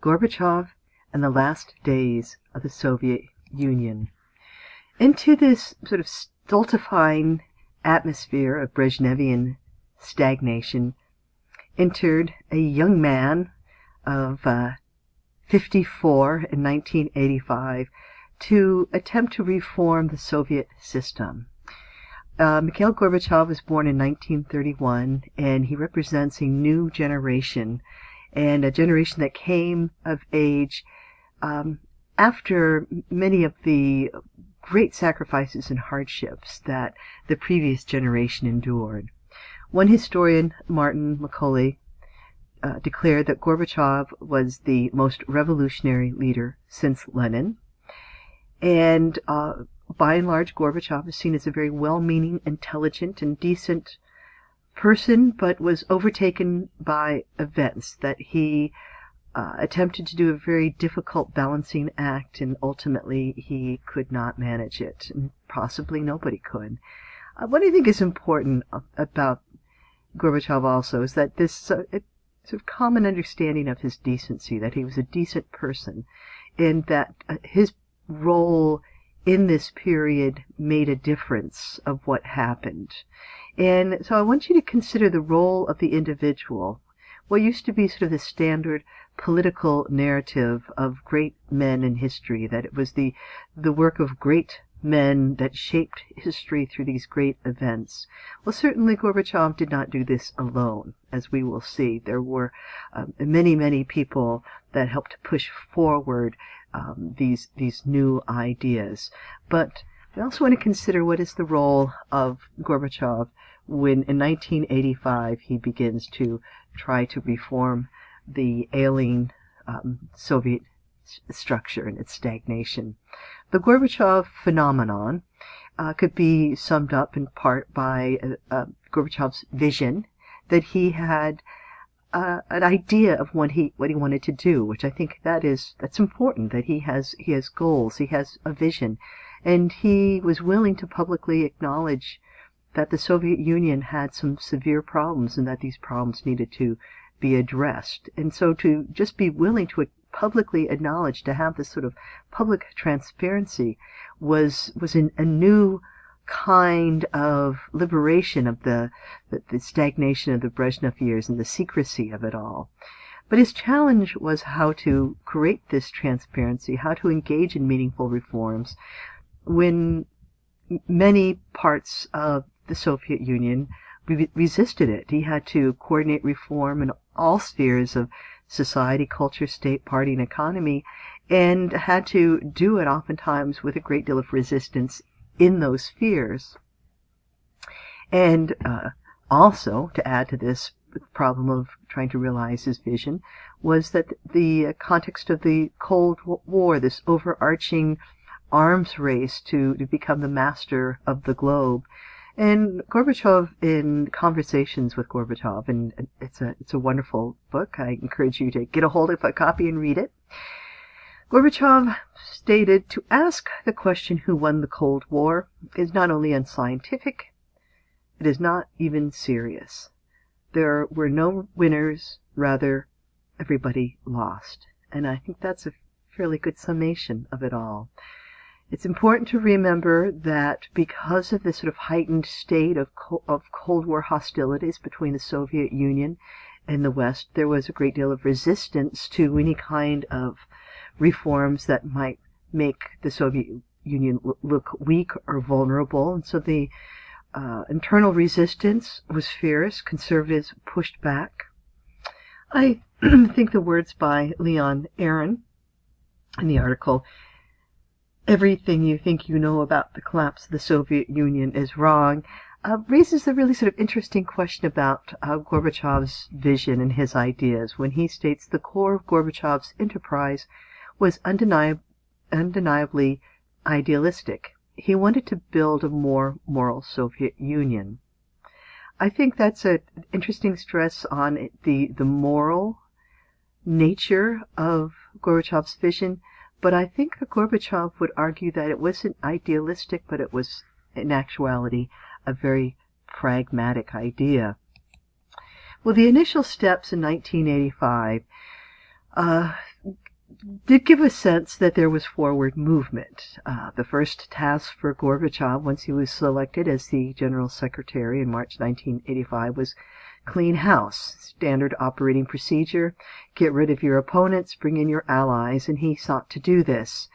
Gorbachev and the Last Days of the Soviet Union. Into this sort of stultifying atmosphere of Brezhnevian stagnation entered a young man of 54 in 1985 to attempt to reform the Soviet system. Mikhail Gorbachev was born in 1931, and he represents a new generation, and a generation that came of age after many of the great sacrifices and hardships that the previous generation endured. One historian, Martin McCauley, declared that Gorbachev was the most revolutionary leader since Lenin, and by and large, Gorbachev is seen as a very well-meaning, intelligent, and decent person, but was overtaken by events that he attempted to do a very difficult balancing act, and ultimately he could not manage it, and possibly nobody could. What I think is important about Gorbachev also is that this sort of common understanding of his decency, that he was a decent person, and that his role in this period made a difference of what happened. And so I want you to consider the role of the individual. What used to be sort of the standard political narrative of great men in history, that it was the work of great men that shaped history through these great events. Well, certainly Gorbachev did not do this alone, as we will see. There were many, many people that helped push forward these new ideas. But we also want to consider what is the role of Gorbachev when in 1985 he begins to try to reform the ailing Soviet structure and its stagnation. The Gorbachev phenomenon could be summed up in part by Gorbachev's vision, that he had an idea of what he wanted to do, which I think that's important, that he has goals, he has a vision, and he was willing to publicly acknowledge that the Soviet Union had some severe problems and that these problems needed to be addressed. And so to just be willing to publicly acknowledge, to have this sort of public transparency was a new kind of liberation of the stagnation of the Brezhnev years and the secrecy of it all. But his challenge was how to create this transparency, how to engage in meaningful reforms when many parts of the Soviet Union resisted it. He had to coordinate reform in all spheres of society, culture, state, party, and economy, and had to do it oftentimes with a great deal of resistance in those spheres. And also, to add to this problem of trying to realize his vision, was that the context of the Cold War, this overarching arms race to become the master of the globe. And Gorbachev, in Conversations with Gorbachev, and it's a wonderful book. I encourage you to get a hold of a copy and read it. Gorbachev stated, to ask the question who won the Cold War is not only unscientific, it is not even serious. There were no winners, rather everybody lost. And I think that's a fairly good summation of it all. It's important to remember that because of this sort of heightened state of Cold War hostilities between the Soviet Union and the West, there was a great deal of resistance to any kind of reforms that might make the Soviet Union look weak or vulnerable. And so the internal resistance was fierce. Conservatives pushed back. I think the words by Leon Aaron in the article, "Everything you think you know about the collapse of the Soviet Union is wrong," raises the really sort of interesting question about Gorbachev's vision and his ideas when he states the core of Gorbachev's enterprise was undeniably idealistic. He wanted to build a more moral Soviet Union. I think that's an interesting stress on the moral nature of Gorbachev's vision, but I think that Gorbachev would argue that it wasn't idealistic, but it was, in actuality, a very pragmatic idea. Well, the initial steps in 1985 did give a sense that there was forward movement. The first task for Gorbachev, once he was selected as the General Secretary in March 1985, was clean house, standard operating procedure, get rid of your opponents, bring in your allies, and he sought to do this.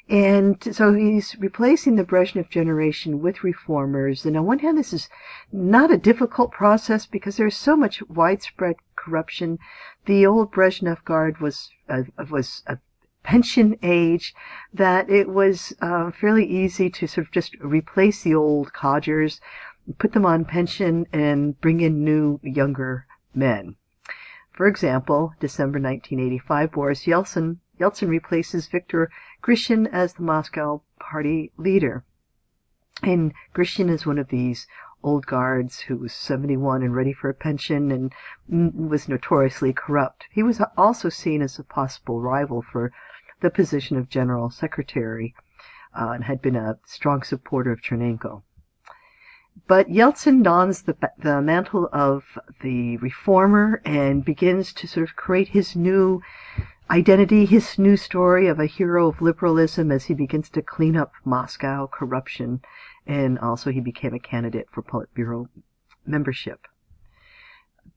And so he's replacing the Brezhnev generation with reformers. And on one hand, this is not a difficult process because there's so much widespread corruption. The old Brezhnev guard was a pension age that it was fairly easy to sort of just replace the old codgers, put them on pension, and bring in new, younger men. For example, December 1985, Boris Yeltsin replaces Viktor Grishin as the Moscow party leader. And Grishin is one of these old guards who was 71 and ready for a pension and was notoriously corrupt. He was also seen as a possible rival for the position of General Secretary and had been a strong supporter of Chernenko. But Yeltsin dons the mantle of the reformer and begins to sort of create his new identity, his new story of a hero of liberalism as he begins to clean up Moscow corruption, and also he became a candidate for Politburo membership.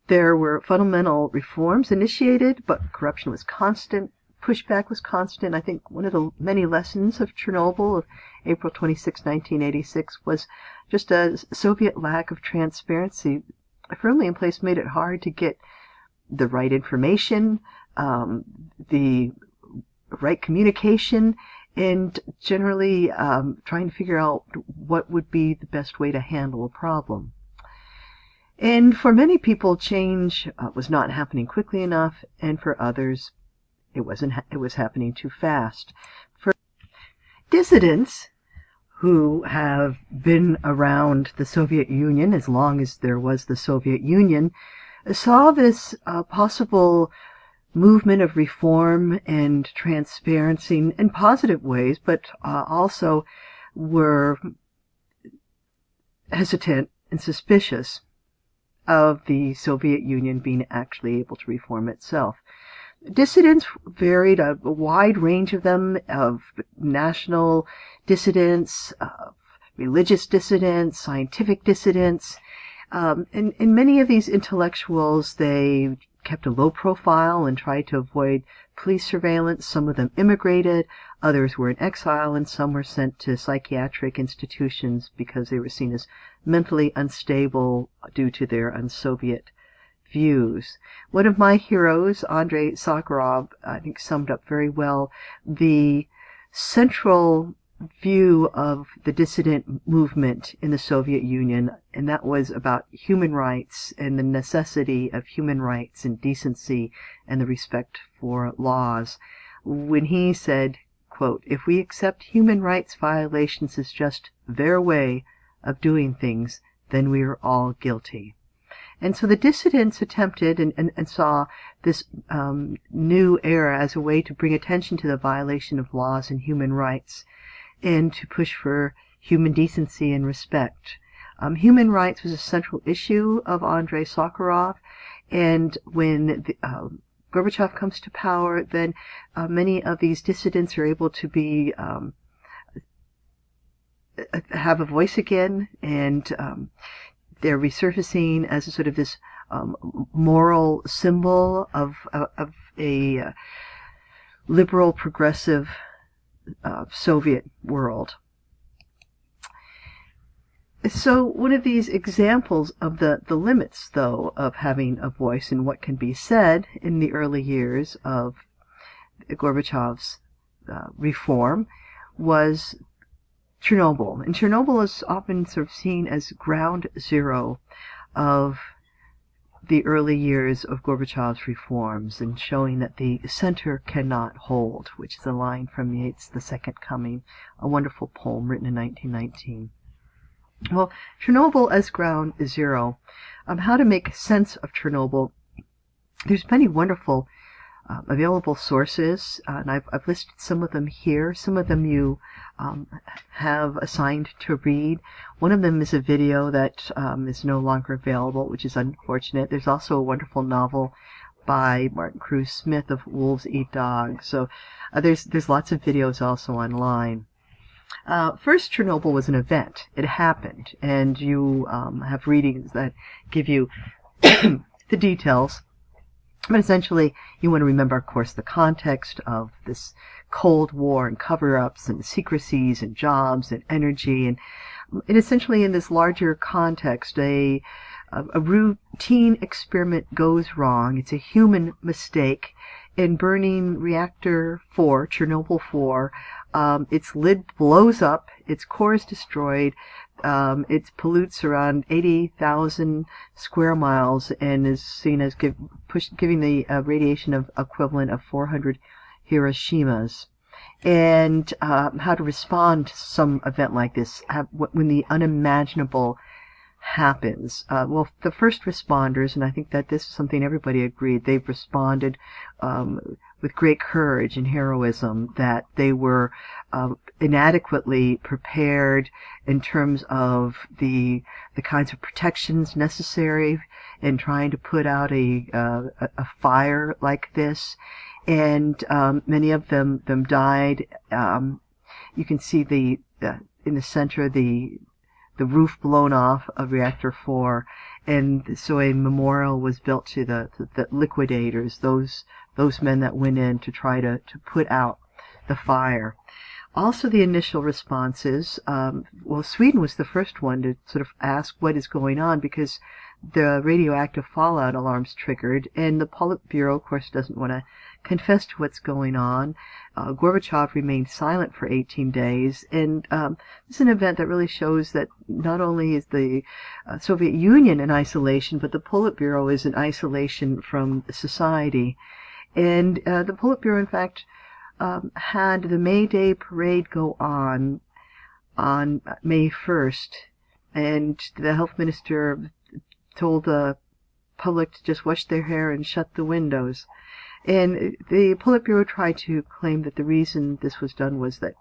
There were fundamental reforms initiated, but corruption was constant, pushback was constant. I think one of the many lessons of Chernobyl of April 26, 1986 was just a Soviet lack of transparency firmly in place made it hard to get the right information, the right communication, and generally trying to figure out what would be the best way to handle a problem. And for many people, change was not happening quickly enough, and for others, it was happening too fast. For dissidents who have been around the Soviet Union as long as there was the Soviet Union saw this possible movement of reform and transparency in positive ways, but also were hesitant and suspicious of the Soviet Union being actually able to reform itself. Dissidents varied, a wide range of them, of national dissidents, of religious dissidents, scientific dissidents. And many of these intellectuals, they kept a low profile and tried to avoid police surveillance. Some of them immigrated, others were in exile, and some were sent to psychiatric institutions because they were seen as mentally unstable due to their un-Soviet views. One of my heroes, Andrei Sakharov, I think summed up very well the central view of the dissident movement in the Soviet Union, and that was about human rights and the necessity of human rights and decency and the respect for laws. When he said, quote, "If we accept human rights violations as just their way of doing things, then we are all guilty." And so the dissidents attempted and saw this new era as a way to bring attention to the violation of laws and human rights and to push for human decency and respect. Human rights was a central issue of Andrei Sakharov, and when Gorbachev comes to power, then many of these dissidents are able to be have a voice again, and they're resurfacing as a sort of this moral symbol of a liberal, progressive Soviet world. So one of these examples of the limits, though, of having a voice and what can be said in the early years of Gorbachev's reform was Chernobyl. And Chernobyl is often sort of seen as ground zero of the early years of Gorbachev's reforms, and showing that the center cannot hold, which is a line from Yeats' The Second Coming, a wonderful poem written in 1919. Well, Chernobyl as ground zero. How to make sense of Chernobyl? There's many wonderful available sources, and I've listed some of them here. Some of them you have assigned to read. One of them is a video that is no longer available, which is unfortunate. There's also a wonderful novel by Martin Cruz Smith of Wolves Eat Dogs. So there's lots of videos also online. First, Chernobyl was an event. It happened, and you have readings that give you the details. But essentially, you want to remember, of course, the context of this Cold War and cover-ups and secrecies and jobs and energy. And essentially, in this larger context, a routine experiment goes wrong. It's a human mistake. In burning reactor 4, Chernobyl 4, its lid blows up, its core is destroyed, it pollutes around 80,000 square miles and is seen as giving the radiation of equivalent of 400 Hiroshimas. And how to respond to some event like this when the unimaginable happens. Well, the first responders, and I think that this is something everybody agreed, they've responded with great courage and heroism, that they were inadequately prepared in terms of the kinds of protections necessary in trying to put out a fire like this. And many of them died. You can see in the center the roof blown off of Reactor 4, and so a memorial was built to the liquidators, those men that went in to try to put out the fire. Also, the initial responses, well, Sweden was the first one to sort of ask what is going on, because the radioactive fallout alarms triggered, and the Politburo, of course, doesn't want to confess to what's going on. Gorbachev remained silent for 18 days, and this is an event that really shows that not only is the Soviet Union in isolation, but the Politburo is in isolation from society. And the Politburo, in fact, had the May Day parade go on May 1st, and the health minister told the public to just wash their hair and shut the windows. And the Politburo tried to claim that the reason this was done was that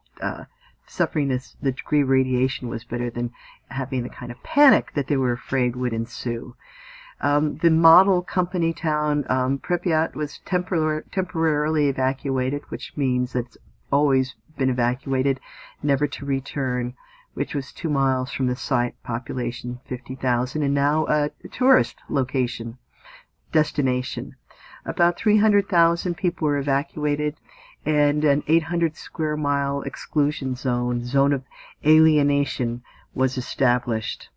suffering the degree of radiation was better than having the kind of panic that they were afraid would ensue. The model company town, Pripyat, was temporarily evacuated, which means that it's always been evacuated, never to return, which was 2 miles from the site, population 50,000, and now a tourist destination. About 300,000 people were evacuated, and an 800 square mile exclusion zone of alienation, was established.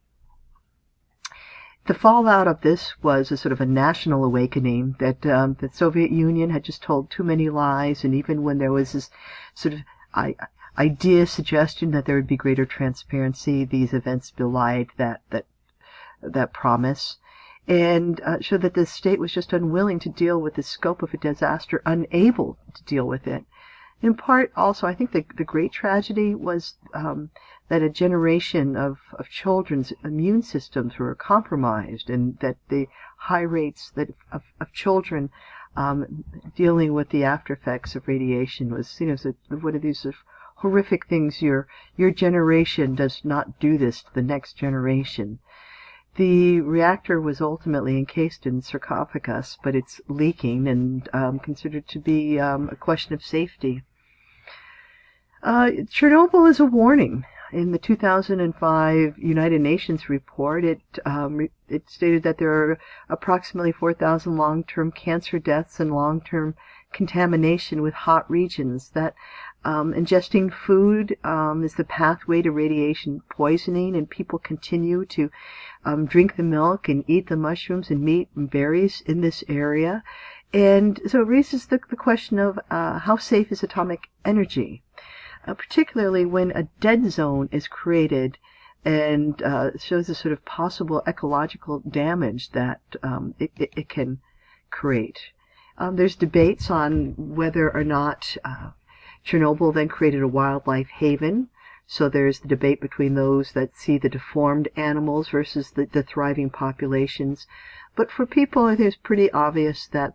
The fallout of this was a sort of a national awakening that the Soviet Union had just told too many lies, and even when there was this sort of suggestion that there would be greater transparency, these events belied that promise, and showed that the state was just unwilling to deal with the scope of a disaster, unable to deal with it. In part, also, I think the great tragedy was that a generation of children's immune systems were compromised, and that the high rates of children dealing with the after effects of radiation was seen as one of these sort of horrific things. Your generation does not do this to the next generation. The reactor was ultimately encased in sarcophagus, but it's leaking and considered to be a question of safety. Chernobyl is a warning. In the 2005 United Nations report, it stated that there are approximately 4,000 long-term cancer deaths and long-term contamination with hot regions, that ingesting food is the pathway to radiation poisoning, and people continue to drink the milk and eat the mushrooms and meat and berries in this area. And so it raises the question of how safe is atomic energy? Particularly when a dead zone is created, and shows the sort of possible ecological damage that it can create. There's debates on whether or not Chernobyl then created a wildlife haven. So there's the debate between those that see the deformed animals versus the thriving populations. But for people, it is pretty obvious that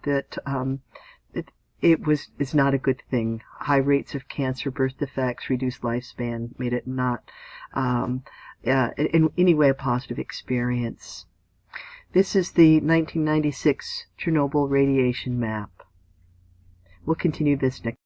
it's not a good thing. High rates of cancer, birth defects, reduced lifespan made it not in any way a positive experience. This is the 1996 Chernobyl radiation map. We'll continue this next.